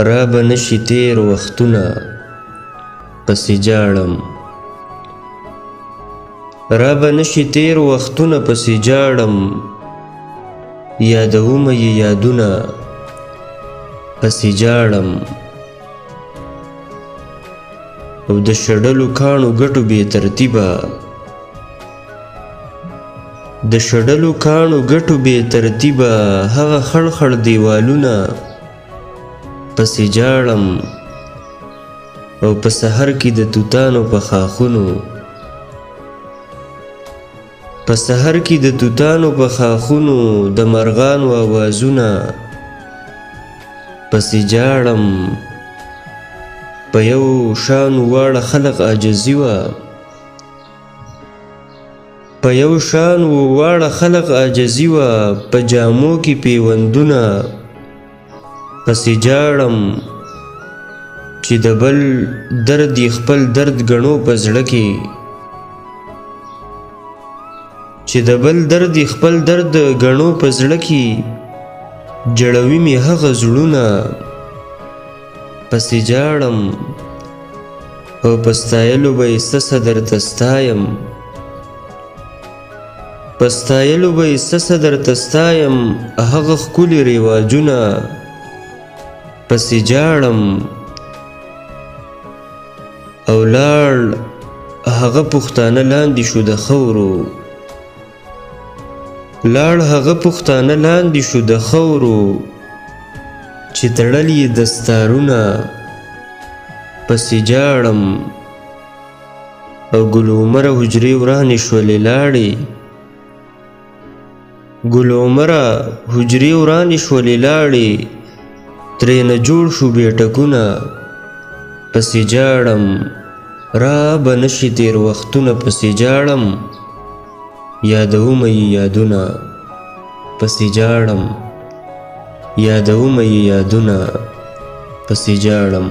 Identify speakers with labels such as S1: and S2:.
S1: را به نشي تیر وختونه پسې جاړم را به نشي تیر وختونه پسې جاړم یادومه یې یادونه پسې جاړم او د شډلو کاڼو ګټو بې ترتیبه د شډلو کاڼو ګټو بې ترتیبه هغه خړ خړ دیوالونه پسې جاړم او په سحر کې د توتانو په خاخونو په سحر کې د توتانو په خاخونو د مرغانو آوازونه پسې جاړم په یو شانو واړه خلق عاجزي وه په یو شان واړه خلق عاجزي وه په جامو کې پیوندونه پسې جاړم چې د بل درد یې خپل درد ګڼو په زړه کې چې د بل درد یې خپل درد ګڼو په زړه کې جړوي مې هغه زړونه پسې جاړم او په ستایلو به یې څه درته ستایم په ستایلو به یې څه درته ستایم هغه ښکلي رواجونه پسې جاړم او لاړ هغه پښتانه لاندې شو د خاورو لاړ هغه پښتانه لاندې شو د خاورو چې تړل یې دستارونه پسې جاړم او ګل عمره حجرې ورانې شولې لاړې ګل عمره حجرې ورانې شولې لاړې ترېنه جوړ شو بیټکونه پسې جاړم را به نشي تیر وختونه پسې جاړم یادومه یې یادونه پسې جاړم یادومه یې یادونه پسې جاړم